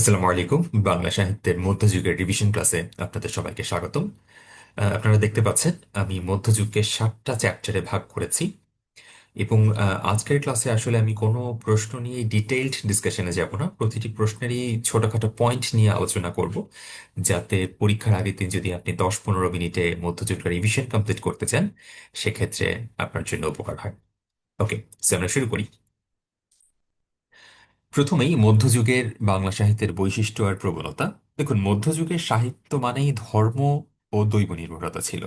আসসালামু আলাইকুম। বাংলা সাহিত্যের মধ্যযুগের রিভিশন ক্লাসে আপনাদের সবাইকে স্বাগতম। আপনারা দেখতে পাচ্ছেন আমি মধ্যযুগকে 7টা চ্যাপ্টারে ভাগ করেছি এবং আজকের ক্লাসে আসলে আমি কোনো প্রশ্ন নিয়ে ডিটেইলড ডিসকাশনে যাব না। প্রতিটি প্রশ্নেরই ছোটখাটো পয়েন্ট নিয়ে আলোচনা করব, যাতে পরীক্ষার আগের দিন যদি আপনি 10-15 মিনিটে মধ্যযুগের রিভিশন কমপ্লিট করতে চান, সেক্ষেত্রে আপনার জন্য উপকার হয়। ওকে, আমরা শুরু করি। প্রথমেই মধ্যযুগের বাংলা সাহিত্যের বৈশিষ্ট্য আর প্রবণতা। দেখুন, মধ্যযুগের সাহিত্য মানেই ধর্ম ও দৈব নির্ভরতা ছিল।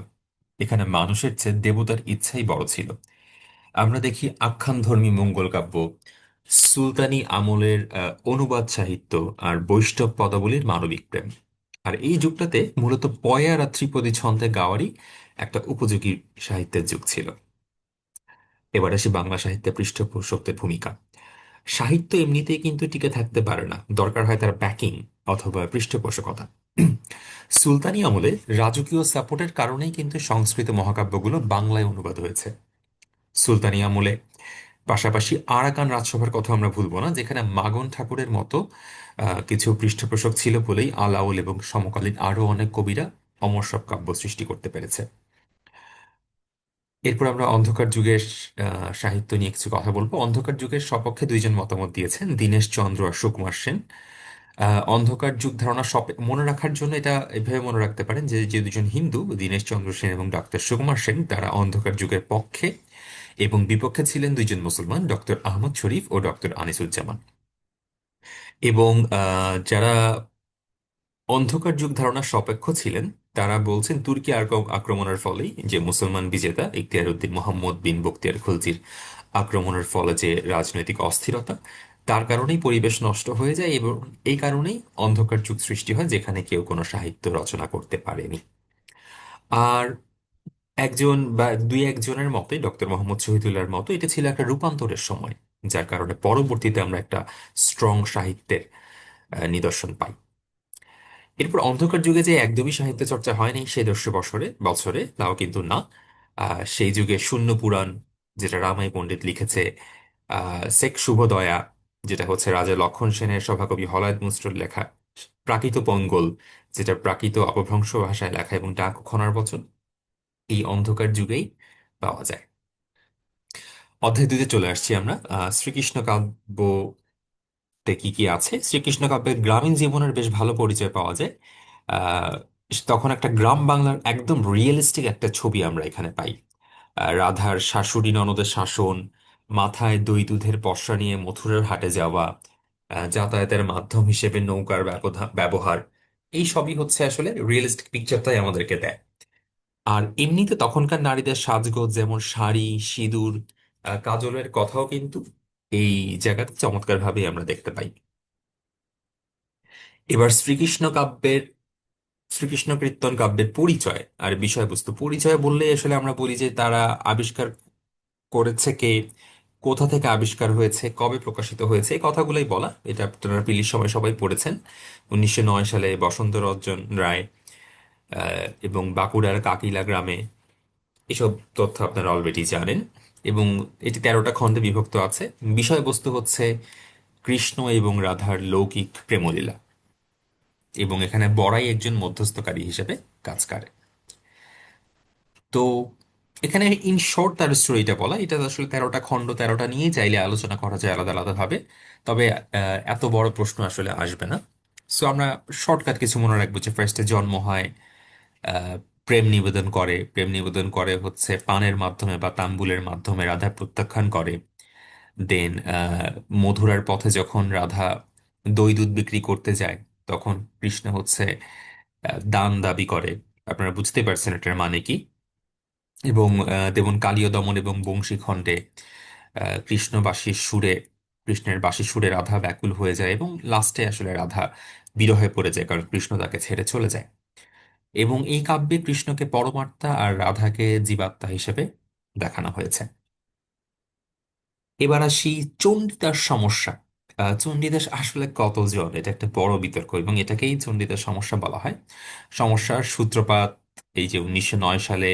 এখানে মানুষের চেয়ে দেবতার ইচ্ছাই বড় ছিল। আমরা দেখি আখ্যানধর্মী মঙ্গল কাব্য, সুলতানি আমলের অনুবাদ সাহিত্য, আর বৈষ্ণব পদাবলীর মানবিক প্রেম। আর এই যুগটাতে মূলত পয়ার আর ত্রিপদী ছন্দে গাওয়ারই একটা উপযোগী সাহিত্যের যুগ ছিল। এবার আসি বাংলা সাহিত্যে পৃষ্ঠপোষকদের ভূমিকা। সাহিত্য এমনিতেই কিন্তু টিকে থাকতে পারে না, দরকার হয় তার ব্যাকিং অথবা পৃষ্ঠপোষকতা। সুলতানি আমলে রাজকীয় সাপোর্টের কারণেই কিন্তু সংস্কৃত মহাকাব্যগুলো বাংলায় অনুবাদ হয়েছে। সুলতানি আমলে পাশাপাশি আরাকান রাজসভার কথা আমরা ভুলবো না, যেখানে মাগন ঠাকুরের মতো কিছু পৃষ্ঠপোষক ছিল বলেই আলাওল এবং সমকালীন আরো অনেক কবিরা অমর সব কাব্য সৃষ্টি করতে পেরেছে। এরপর আমরা অন্ধকার যুগের সাহিত্য নিয়ে কিছু কথা বলবো। অন্ধকার যুগের সপক্ষে দুইজন মতামত দিয়েছেন, দীনেশ চন্দ্র আর সুকুমার সেন। অন্ধকার যুগ ধারণা মনে রাখার জন্য এটা এভাবে মনে রাখতে পারেন যে যে দুজন হিন্দু, দীনেশ চন্দ্র সেন এবং ডক্টর সুকুমার সেন, তারা অন্ধকার যুগের পক্ষে, এবং বিপক্ষে ছিলেন দুইজন মুসলমান, ডক্টর আহমদ শরীফ ও ডক্টর আনিসুজ্জামান। এবং যারা অন্ধকার যুগ ধারণার সপক্ষ ছিলেন, তারা বলছেন তুর্কি আক্রমণের ফলেই যে মুসলমান বিজেতা ইখতিয়ার উদ্দিন মোহাম্মদ বিন বখতিয়ার খলজির আক্রমণের ফলে যে রাজনৈতিক অস্থিরতা, তার কারণেই পরিবেশ নষ্ট হয়ে যায়, এবং এই কারণেই অন্ধকার যুগ সৃষ্টি হয়, যেখানে কেউ কোনো সাহিত্য রচনা করতে পারেনি। আর একজন বা দুই একজনের মতে, ডক্টর মোহাম্মদ শহীদুল্লাহর মতো, এটা ছিল একটা রূপান্তরের সময়, যার কারণে পরবর্তীতে আমরা একটা স্ট্রং সাহিত্যের নিদর্শন পাই। এরপর অন্ধকার যুগে যে একদমই সাহিত্য চর্চা হয়নি সে 150 বছরে বছরে, তাও কিন্তু না। সেই যুগে শূন্য পুরাণ, যেটা রামাই পণ্ডিত লিখেছে, শেখ শুভদয়া, যেটা হচ্ছে রাজা লক্ষণ সেনের সভাকবি হলায়ত মুসরুর লেখা, প্রাকৃত পঙ্গল, যেটা প্রাকৃত অপভ্রংশ ভাষায় লেখা, এবং ডাক খনার বচন, এই অন্ধকার যুগেই পাওয়া যায়। অধ্যায় 2-তে চলে আসছি আমরা। শ্রীকৃষ্ণ কাব্য কি কি আছে। শ্রীকৃষ্ণ কাব্যের গ্রামীণ জীবনের বেশ ভালো পরিচয় পাওয়া যায়। আহ তখন একটা গ্রাম বাংলার একদম রিয়েলিস্টিক একটা ছবি আমরা এখানে পাই। রাধার শাশুড়ি ননদের শাসন, মাথায় দই দুধের পসরা নিয়ে মথুরার হাটে যাওয়া, যাতায়াতের মাধ্যম হিসেবে নৌকার ব্যবহার, এই সবই হচ্ছে আসলে রিয়েলিস্টিক পিকচারটাই আমাদেরকে দেয়। আর এমনিতে তখনকার নারীদের সাজগোজ, যেমন শাড়ি, সিঁদুর, কাজলের কথাও কিন্তু এই জায়গাতে চমৎকার ভাবে আমরা দেখতে পাই। এবার শ্রীকৃষ্ণ কীর্তন কাব্যের পরিচয় আর বিষয়বস্তু। পরিচয় বললে আসলে আমরা বলি যে তারা আবিষ্কার করেছে কে, কোথা থেকে আবিষ্কার হয়েছে, কবে প্রকাশিত হয়েছে, এই কথাগুলোই বলা। এটা আপনারা পিলির সময় সবাই পড়েছেন। 1909 সালে বসন্ত রঞ্জন রায় এবং বাঁকুড়ার কাকিলা গ্রামে, এসব তথ্য আপনারা অলরেডি জানেন। এবং এটি 13টা খণ্ডে বিভক্ত আছে। বিষয়বস্তু হচ্ছে কৃষ্ণ এবং রাধার লৌকিক প্রেমলীলা, এবং এখানে বড়াই একজন মধ্যস্থকারী হিসেবে কাজ করে। তো এখানে ইন শর্ট তার স্টোরিটা বলা, এটা আসলে 13টা খণ্ড, 13টা নিয়ে চাইলে আলোচনা করা যায় আলাদা আলাদা ভাবে। তবে এত বড় প্রশ্ন আসলে আসবে না। সো আমরা শর্টকাট কিছু মনে রাখবো যে ফার্স্টে জন্ম হয়, আহ, প্রেম নিবেদন করে হচ্ছে পানের মাধ্যমে বা তাম্বুলের মাধ্যমে, রাধা প্রত্যাখ্যান করে। দেন মধুরার পথে যখন রাধা দই দুধ বিক্রি করতে যায়, তখন কৃষ্ণ হচ্ছে দান দাবি করে। আপনারা বুঝতে পারছেন এটার মানে কি। এবং যেমন কালীয় দমন এবং বংশী খণ্ডে কৃষ্ণ বাঁশির সুরে, কৃষ্ণের বাঁশির সুরে রাধা ব্যাকুল হয়ে যায়, এবং লাস্টে আসলে রাধা বিরহে পড়ে যায়, কারণ কৃষ্ণ তাকে ছেড়ে চলে যায়। এবং এই কাব্যে কৃষ্ণকে পরমাত্মা আর রাধাকে জীবাত্মা হিসেবে দেখানো হয়েছে। এবার আসি চণ্ডীদাস সমস্যা। চণ্ডীদাস আসলে কতজন, এটা একটা বড় বিতর্ক, এবং এটাকেই চণ্ডীদাস সমস্যা বলা হয়। সমস্যার সূত্রপাত এই যে 1909 সালে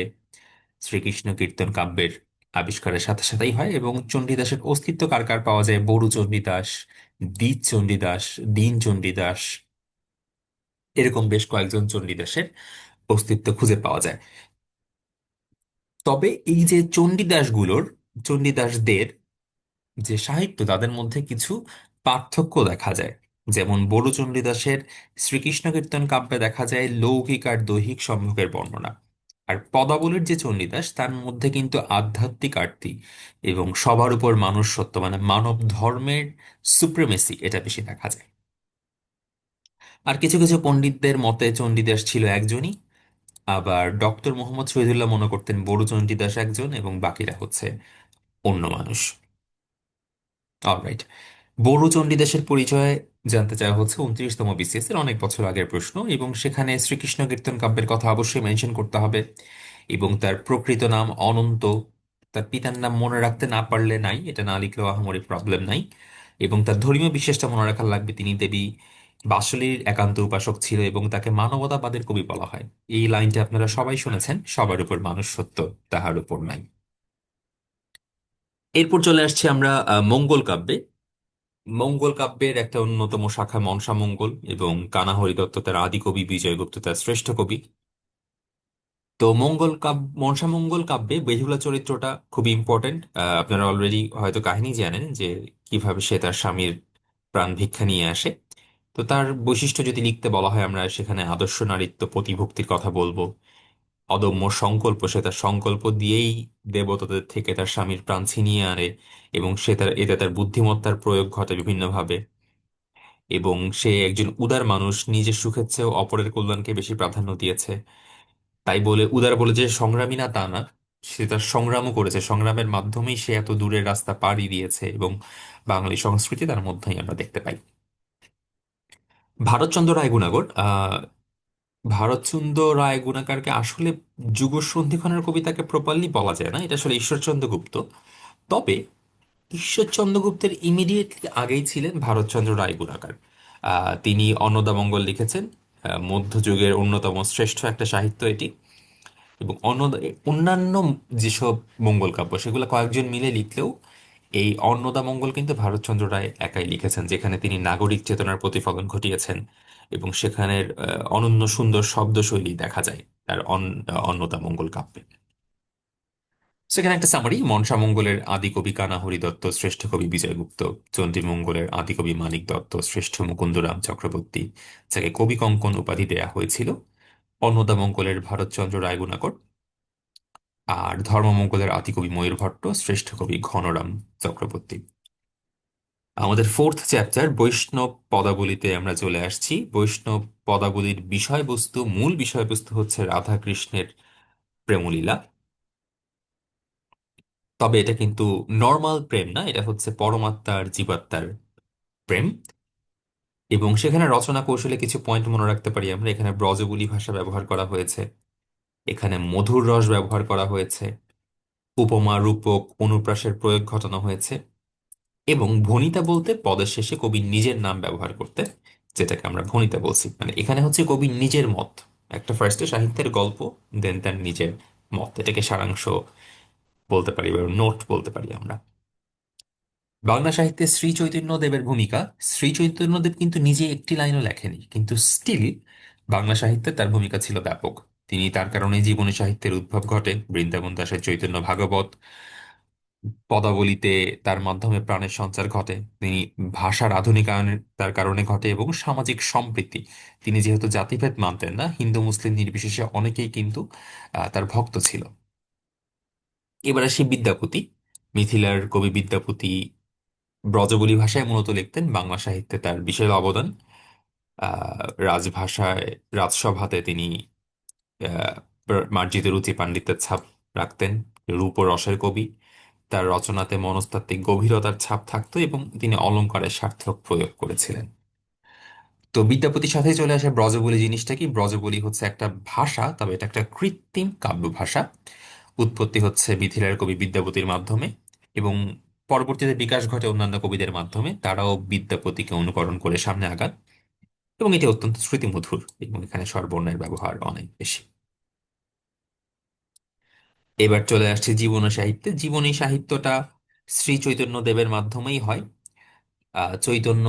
শ্রীকৃষ্ণ কীর্তন কাব্যের আবিষ্কারের সাথে সাথেই হয়, এবং চণ্ডীদাসের অস্তিত্ব কার কার পাওয়া যায়, বড়ু চণ্ডীদাস, দ্বিজ চণ্ডীদাস, দীন চণ্ডীদাস, এরকম বেশ কয়েকজন চণ্ডীদাসের অস্তিত্ব খুঁজে পাওয়া যায়। তবে এই যে চণ্ডীদাসদের যে সাহিত্য, তাদের মধ্যে কিছু পার্থক্য দেখা যায়। যেমন বড়ু চণ্ডীদাসের শ্রীকৃষ্ণ কীর্তন কাব্যে দেখা যায় লৌকিক আর দৈহিক সম্ভোগের বর্ণনা। আর পদাবলীর যে চণ্ডীদাস, তার মধ্যে কিন্তু আধ্যাত্মিক আরতি এবং সবার উপর মানুষ সত্য, মানে মানব ধর্মের সুপ্রিমেসি, এটা বেশি দেখা যায়। আর কিছু কিছু পণ্ডিতদের মতে চণ্ডীদাস ছিল একজনই। আবার ডক্টর মোহাম্মদ শহীদুল্লাহ মনে করতেন বড়ু চণ্ডীদাস একজন এবং বাকিরা হচ্ছে অন্য মানুষ। অলরাইট। বড়ু চণ্ডীদাসের পরিচয় জানতে চাওয়া হচ্ছে 29তম বিসিএস এর অনেক বছর আগের প্রশ্ন, এবং সেখানে শ্রীকৃষ্ণ কীর্তন কাব্যের কথা অবশ্যই মেনশন করতে হবে। এবং তার প্রকৃত নাম অনন্ত। তার পিতার নাম মনে রাখতে না পারলে নাই, এটা না লিখলেও আহামরি প্রবলেম নাই। এবং তার ধর্মীয় বিশ্বাসটা মনে রাখার লাগবে, তিনি দেবী বাসুলীর একান্ত উপাসক ছিল এবং তাকে মানবতাবাদের কবি বলা হয়। এই লাইনটা আপনারা সবাই শুনেছেন, সবার উপর মানুষ সত্য, তাহার উপর নাই। এরপর চলে আসছি আমরা মঙ্গল কাব্যে। মঙ্গল কাব্যের একটা অন্যতম শাখা মনসা মঙ্গল, এবং কানা হরিদত্ত তার আদি কবি, বিজয়গুপ্ত তার শ্রেষ্ঠ কবি। তো মনসা মঙ্গল কাব্যে বেহুলা চরিত্রটা খুবই ইম্পর্টেন্ট। আপনারা অলরেডি হয়তো কাহিনী জানেন যে কিভাবে সে তার স্বামীর প্রাণ ভিক্ষা নিয়ে আসে। তো তার বৈশিষ্ট্য যদি লিখতে বলা হয়, আমরা সেখানে আদর্শ নারীত্ব, প্রতিভক্তির কথা বলবো। অদম্য সংকল্প, সে তার সংকল্প দিয়েই দেবতাদের থেকে তার স্বামীর প্রাণ ছিনিয়ে আনে, এবং এতে তার বুদ্ধিমত্তার প্রয়োগ ঘটে বিভিন্নভাবে। এবং সে একজন উদার মানুষ, নিজের সুখের চেয়েও অপরের কল্যাণকে বেশি প্রাধান্য দিয়েছে। তাই বলে উদার বলে যে সংগ্রামী না, তা না। সে তার সংগ্রামও করেছে, সংগ্রামের মাধ্যমেই সে এত দূরের রাস্তা পাড়ি দিয়েছে, এবং বাঙালি সংস্কৃতি তার মধ্যেই আমরা দেখতে পাই। ভারতচন্দ্র রায় গুণাগর, ভারতচন্দ্র রায় গুণাকারকে আসলে যুগসন্ধিক্ষণের কবিতাকে প্রপারলি বলা যায় না, এটা আসলে ঈশ্বরচন্দ্র গুপ্ত। তবে ঈশ্বরচন্দ্র গুপ্তের ইমিডিয়েটলি আগেই ছিলেন ভারতচন্দ্র রায় গুণাকার। তিনি অন্নদামঙ্গল লিখেছেন। মধ্যযুগের অন্যতম শ্রেষ্ঠ একটা সাহিত্য এটি। এবং অন্যান্য যেসব মঙ্গল কাব্য, সেগুলো কয়েকজন মিলে লিখলেও এই অন্নদামঙ্গল কিন্তু ভারতচন্দ্র রায় একাই লিখেছেন, যেখানে তিনি নাগরিক চেতনার প্রতিফলন ঘটিয়েছেন। এবং সেখানের অনন্য সুন্দর শব্দশৈলী দেখা যায় তার অন্নদামঙ্গল কাব্যে। সেখানে একটা সামারি: মনসামঙ্গলের আদিকবি কানা হরিদত্ত, শ্রেষ্ঠ কবি বিজয়গুপ্ত। চণ্ডীমঙ্গলের আদিকবি মানিক দত্ত, শ্রেষ্ঠ মুকুন্দরাম চক্রবর্তী, যাকে কবি কঙ্কন উপাধি দেয়া হয়েছিল। অন্নদামঙ্গলের ভারতচন্দ্র রায়গুণাকর। আর ধর্মমঙ্গলের আদিকবি ময়ূর ভট্ট, শ্রেষ্ঠ কবি ঘনরাম চক্রবর্তী। আমাদের ফোর্থ চ্যাপ্টার বৈষ্ণব পদাবলীতে আমরা চলে আসছি। বৈষ্ণব পদাবলীর বিষয়বস্তু, মূল বিষয়বস্তু হচ্ছে রাধা কৃষ্ণের প্রেমলীলা। তবে এটা কিন্তু নর্মাল প্রেম না, এটা হচ্ছে পরমাত্মার জীবাত্মার প্রেম। এবং সেখানে রচনা কৌশলে কিছু পয়েন্ট মনে রাখতে পারি আমরা। এখানে ব্রজবুলি ভাষা ব্যবহার করা হয়েছে, এখানে মধুর রস ব্যবহার করা হয়েছে, উপমা রূপক অনুপ্রাসের প্রয়োগ ঘটানো হয়েছে। এবং ভণিতা বলতে পদের শেষে কবির নিজের নাম ব্যবহার করতে, যেটাকে আমরা ভণিতা বলছি। মানে এখানে হচ্ছে কবির নিজের মত। একটা ফার্স্টে সাহিত্যের গল্প, দেন তার নিজের মত, এটাকে সারাংশ বলতে পারি বা নোট বলতে পারি আমরা। বাংলা সাহিত্যে শ্রী চৈতন্যদেবের ভূমিকা। শ্রী চৈতন্যদেব কিন্তু নিজে একটি লাইনও লেখেনি, কিন্তু স্টিল বাংলা সাহিত্যে তার ভূমিকা ছিল ব্যাপক। তার কারণে জীবনী সাহিত্যের উদ্ভব ঘটে। বৃন্দাবন দাশের চৈতন্য ভাগবত, পদাবলিতে তার মাধ্যমে প্রাণের সঞ্চার ঘটে। তিনি ভাষার আধুনিকায়নের তার কারণে ঘটে, এবং সামাজিক সম্প্রীতি। তিনি যেহেতু জাতিভেদ মানতেন না, হিন্দু মুসলিম নির্বিশেষে অনেকেই কিন্তু তার ভক্ত ছিল। এবার আসি বিদ্যাপতি। মিথিলার কবি বিদ্যাপতি ব্রজবুলি ভাষায় মূলত লিখতেন। বাংলা সাহিত্যে তার বিশেষ অবদান। রাজভাষায়, রাজসভাতে তিনি আহ, মার্জিত রুচি পাণ্ডিত্যের ছাপ রাখতেন। রূপ ও রসের কবি। তার রচনাতে মনস্তাত্ত্বিক গভীরতার ছাপ থাকতো, এবং তিনি অলংকারের সার্থক প্রয়োগ করেছিলেন। তো বিদ্যাপতির সাথে চলে আসে ব্রজবুলি জিনিসটা কি। ব্রজবুলি হচ্ছে একটা ভাষা, তবে এটা একটা কৃত্রিম কাব্য ভাষা। উৎপত্তি হচ্ছে মিথিলার কবি বিদ্যাপতির মাধ্যমে, এবং পরবর্তীতে বিকাশ ঘটে অন্যান্য কবিদের মাধ্যমে, তারাও বিদ্যাপতিকে অনুকরণ করে সামনে আগান। এবং এটি অত্যন্ত শ্রুতিমধুর, এবং এখানে স্বরবর্ণের ব্যবহার অনেক বেশি। এবার চলে আসছে জীবনী সাহিত্যে। জীবনী সাহিত্যটা শ্রী চৈতন্য দেবের মাধ্যমেই হয়। চৈতন্য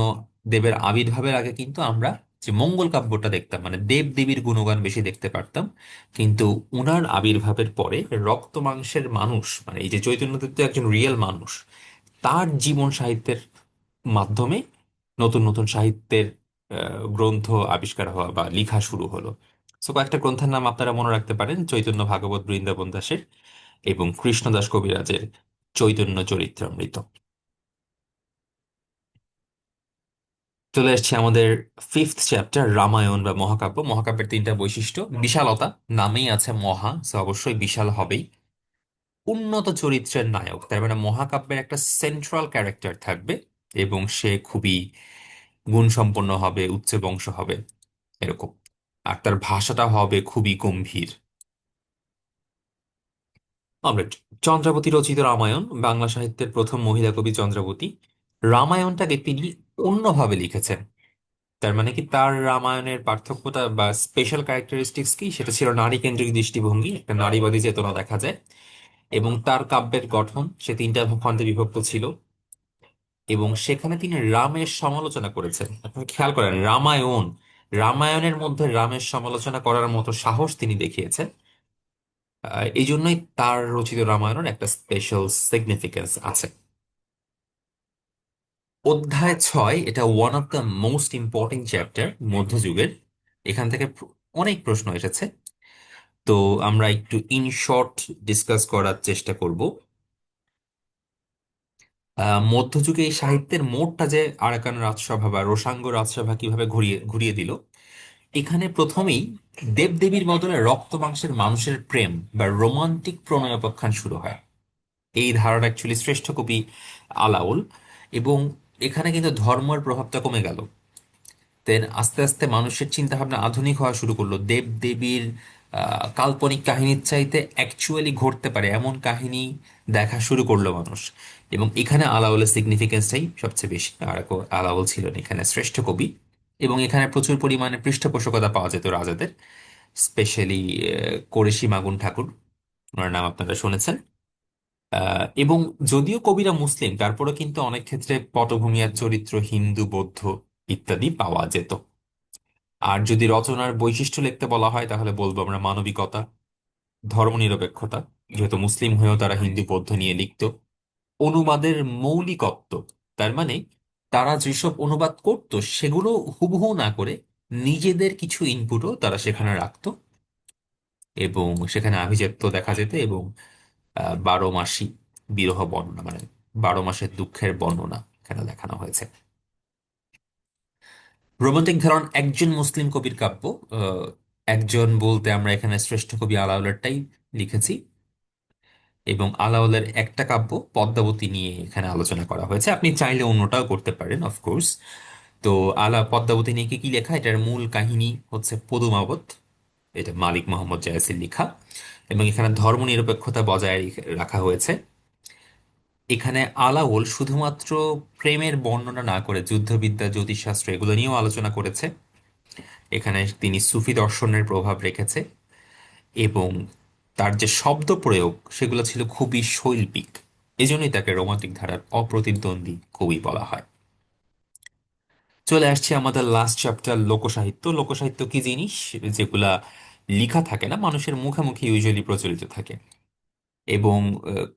দেবের আবির্ভাবের আগে কিন্তু আমরা যে মঙ্গল কাব্যটা দেখতাম, মানে দেব দেবীর গুণগান বেশি দেখতে পারতাম। কিন্তু উনার আবির্ভাবের পরে রক্ত মাংসের মানুষ, মানে এই যে চৈতন্যদেব তো একজন রিয়েল মানুষ, তার জীবন সাহিত্যের মাধ্যমে নতুন নতুন সাহিত্যের গ্রন্থ আবিষ্কার হওয়া বা লেখা শুরু হলো। সো কয়েকটা গ্রন্থের নাম আপনারা মনে রাখতে পারেন: চৈতন্য ভাগবত বৃন্দাবন দাসের এবং কৃষ্ণদাস কবিরাজের চৈতন্য চরিত্রামৃত। চলে আসছে আমাদের ফিফথ চ্যাপ্টার, রামায়ণ বা মহাকাব্য। মহাকাব্যের তিনটা বৈশিষ্ট্য: বিশালতা, নামেই আছে মহা, সো অবশ্যই বিশাল হবেই। উন্নত চরিত্রের নায়ক, তার মানে মহাকাব্যের একটা সেন্ট্রাল ক্যারেক্টার থাকবে এবং সে খুবই গুণসম্পন্ন হবে, উচ্চ বংশ হবে, এরকম। আর তার ভাষাটা হবে খুবই গম্ভীর। আমরা চন্দ্রাবতী রচিত রামায়ণ, বাংলা সাহিত্যের প্রথম মহিলা কবি চন্দ্রাবতী রামায়ণটাকে তিনি অন্যভাবে লিখেছেন। তার মানে কি, তার রামায়ণের পার্থক্যটা বা স্পেশাল ক্যারেক্টারিস্টিক্স কি, সেটা ছিল নারী কেন্দ্রিক দৃষ্টিভঙ্গি, একটা নারীবাদী চেতনা দেখা যায়। এবং তার কাব্যের গঠন, সে তিনটা খণ্ডে বিভক্ত ছিল। এবং সেখানে তিনি রামের সমালোচনা করেছেন। আপনি খেয়াল করেন, রামায়ণের মধ্যে রামের সমালোচনা করার মতো সাহস তিনি দেখিয়েছেন। এই জন্যই তার রচিত রামায়ণের একটা স্পেশাল সিগনিফিকেন্স আছে। অধ্যায় 6, এটা one of the most important chapter মধ্যযুগের। এখান থেকে অনেক প্রশ্ন এসেছে, তো আমরা একটু ইন শর্ট ডিসকাস করার চেষ্টা করব। মধ্যযুগে এই সাহিত্যের মোড়টা যে আরাকান রাজসভা বা রোসাঙ্গ রাজসভা কিভাবে ঘুরিয়ে ঘুরিয়ে দিল, এখানে প্রথমেই দেবদেবীর বদলে রক্ত মাংসের মানুষের প্রেম বা রোমান্টিক প্রণয়োপাখ্যান শুরু হয়। এই ধারণা অ্যাকচুয়ালি শ্রেষ্ঠ কবি আলাওল। এবং এখানে কিন্তু ধর্মের প্রভাবটা কমে গেল। দেন আস্তে আস্তে মানুষের চিন্তা ভাবনা আধুনিক হওয়া শুরু করলো। দেব দেবীর কাল্পনিক কাহিনীর চাইতে অ্যাকচুয়ালি ঘটতে পারে এমন কাহিনী দেখা শুরু করলো মানুষ। এবং এখানে আলাওলের সিগনিফিকেন্সটাই সবচেয়ে বেশি। আর আলাওল ছিলেন এখানে শ্রেষ্ঠ কবি। এবং এখানে প্রচুর পরিমাণে পৃষ্ঠপোষকতা পাওয়া যেত রাজাদের, স্পেশালি করেশি মাগুন ঠাকুর, ওনার নাম আপনারা শুনেছেন। এবং যদিও কবিরা মুসলিম, তারপরে কিন্তু অনেক ক্ষেত্রে পটভূমি আর চরিত্র হিন্দু, বৌদ্ধ ইত্যাদি পাওয়া যেত। আর যদি রচনার বৈশিষ্ট্য লিখতে বলা হয়, তাহলে বলবো আমরা মানবিকতা, ধর্মনিরপেক্ষতা, যেহেতু মুসলিম হয়েও তারা হিন্দু বৌদ্ধ নিয়ে লিখতো। অনুবাদের মৌলিকত্ব, তার মানে তারা যেসব অনুবাদ করত সেগুলো হুবহু না করে নিজেদের কিছু ইনপুটও তারা সেখানে রাখতো। এবং সেখানে আভিজাত্য দেখা যেত। এবং 12 মাসি বিরহ বর্ণনা, মানে 12 মাসের দুঃখের বর্ণনা এখানে দেখানো হয়েছে। রোমান্টিক ধারণ একজন মুসলিম কবির কাব্য। আহ, একজন বলতে আমরা এখানে শ্রেষ্ঠ কবি আলাউলেরটাই লিখেছি। এবং আলাওলের একটা কাব্য পদ্মাবতী নিয়ে এখানে আলোচনা করা হয়েছে, আপনি চাইলে অন্যটাও করতে পারেন অফকোর্স। তো পদ্মাবতী নিয়ে কি কি লেখা, এটার মূল কাহিনী হচ্ছে পদুমাবত, এটা মালিক মোহাম্মদ জায়াসির লেখা। এবং এখানে ধর্মনিরপেক্ষতা বজায় রাখা হয়েছে। এখানে আলাওল শুধুমাত্র প্রেমের বর্ণনা না করে যুদ্ধবিদ্যা, জ্যোতিষশাস্ত্র এগুলো নিয়েও আলোচনা করেছে। এখানে তিনি সুফি দর্শনের প্রভাব রেখেছে। এবং তার যে শব্দ প্রয়োগ সেগুলো ছিল খুবই শৈল্পিক। এজন্যই তাকে রোমান্টিক ধারার অপ্রতিদ্বন্দ্বী কবি বলা হয়। চলে আসছে আমাদের লাস্ট চ্যাপ্টার, লোকসাহিত্য। লোকসাহিত্য কি জিনিস? যেগুলা লিখা থাকে না, মানুষের মুখে ইউজুয়ালি প্রচলিত থাকে। এবং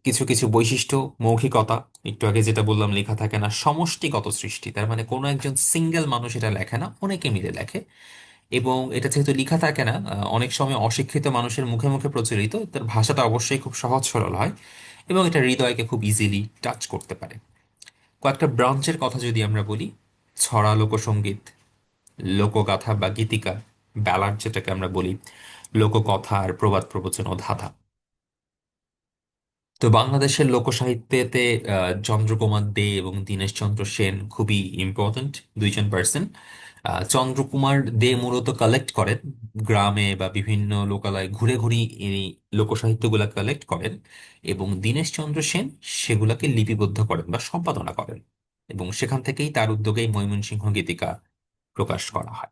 কিছু কিছু বৈশিষ্ট্য: মৌখিকতা, একটু আগে যেটা বললাম, লেখা থাকে না। সমষ্টিগত সৃষ্টি, তার মানে কোনো একজন সিঙ্গেল মানুষ এটা লেখে না, অনেকে মিলে লেখে। এবং এটা যেহেতু লেখা থাকে না, অনেক সময় অশিক্ষিত মানুষের মুখে মুখে প্রচলিত, তার ভাষাটা অবশ্যই খুব সহজ সরল হয়। এবং এটা হৃদয়কে খুব ইজিলি টাচ করতে পারে। কয়েকটা ব্রাঞ্চের কথা যদি আমরা বলি: ছড়া লোকসঙ্গীত, লোকগাথা বা গীতিকা, ব্যালাড যেটাকে আমরা বলি, লোককথা আর প্রবাদ প্রবচন ও ধাঁধা। তো বাংলাদেশের লোকসাহিত্যেতে চন্দ্রকুমার দে এবং দীনেশ চন্দ্র সেন খুবই ইম্পর্ট্যান্ট দুইজন পার্সন। চন্দ্রকুমার দে মূলত কালেক্ট করেন গ্রামে বা বিভিন্ন লোকালয়ে ঘুরে ঘুরে, এই লোকসাহিত্যগুলা কালেক্ট করেন। এবং দীনেশ চন্দ্র সেন সেগুলাকে লিপিবদ্ধ করেন বা সম্পাদনা করেন। এবং সেখান থেকেই, তার উদ্যোগেই ময়মনসিংহ গীতিকা প্রকাশ করা হয়।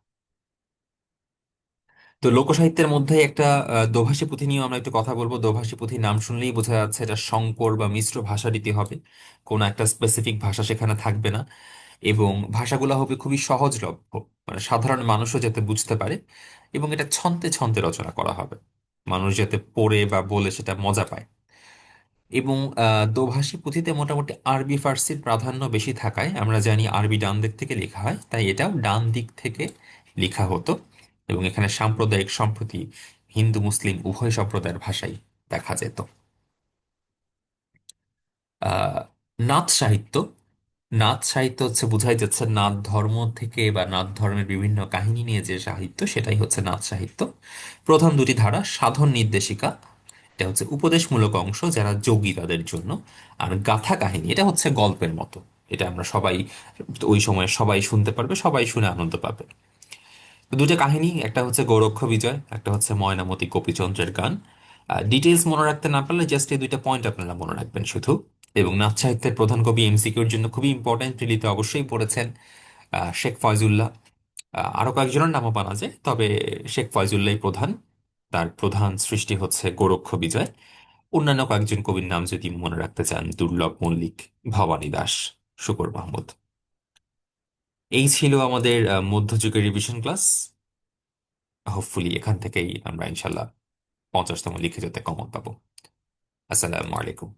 তো লোকসাহিত্যের মধ্যে একটা দোভাষী পুঁথি নিয়ে আমরা একটু কথা বলবো। দোভাষী পুঁথির নাম শুনলেই বোঝা যাচ্ছে এটা সংকর বা মিশ্র ভাষারীতি হবে, কোনো একটা স্পেসিফিক ভাষা সেখানে থাকবে না। এবং ভাষাগুলো হবে খুবই সহজলভ্য, মানে সাধারণ মানুষও যাতে বুঝতে পারে, এবং এটা ছন্দে ছন্দে রচনা করা হবে, মানুষ যাতে পড়ে বা বলে সেটা মজা পায়। এবং দোভাষী পুঁথিতে মোটামুটি আরবি ফার্সির প্রাধান্য বেশি থাকায়, আমরা জানি আরবি ডান দিক থেকে লেখা হয়, তাই এটাও ডান দিক থেকে লেখা হতো। এবং এখানে সাম্প্রদায়িক সম্প্রতি হিন্দু মুসলিম উভয় সম্প্রদায়ের ভাষাই দেখা যেত। আহ নাথ সাহিত্য, নাথ সাহিত্য হচ্ছে বোঝাই যাচ্ছে নাথ ধর্ম থেকে বা নাথ ধর্মের বিভিন্ন কাহিনী নিয়ে যে সাহিত্য, সেটাই হচ্ছে নাথ সাহিত্য। প্রধান দুটি ধারা: সাধন নির্দেশিকা, এটা হচ্ছে উপদেশমূলক অংশ যারা যোগী তাদের জন্য, আর গাথা কাহিনী, এটা হচ্ছে গল্পের মতো। এটা আমরা সবাই ওই সময় সবাই শুনতে পারবে, সবাই শুনে আনন্দ পাবে। তো দুটো কাহিনী, একটা হচ্ছে গোরক্ষ বিজয়, একটা হচ্ছে ময়নামতি গোপীচন্দ্রের গান। ডিটেলস মনে রাখতে না পারলে জাস্ট এই দুইটা পয়েন্ট আপনারা মনে রাখবেন শুধু। এবং নাথ সাহিত্যের প্রধান কবি এমসিকিউর জন্য খুবই ইম্পর্টেন্ট, প্রিলিতে অবশ্যই পড়েছেন শেখ ফয়জুল্লাহ। আরো কয়েকজনের নামও পাওয়া যায়, তবে শেখ ফয়জুল্লাহ প্রধান। তার প্রধান সৃষ্টি হচ্ছে গোরক্ষ বিজয়। অন্যান্য কয়েকজন কবির নাম যদি মনে রাখতে চান: দুর্লভ মল্লিক, ভবানী দাস, শুকর মাহমুদ। এই ছিল আমাদের মধ্যযুগের রিভিশন ক্লাস। হোপফুলি এখান থেকেই আমরা ইনশাল্লাহ 50তম লিখিততে কমন পাবো। আসসালামু আলাইকুম।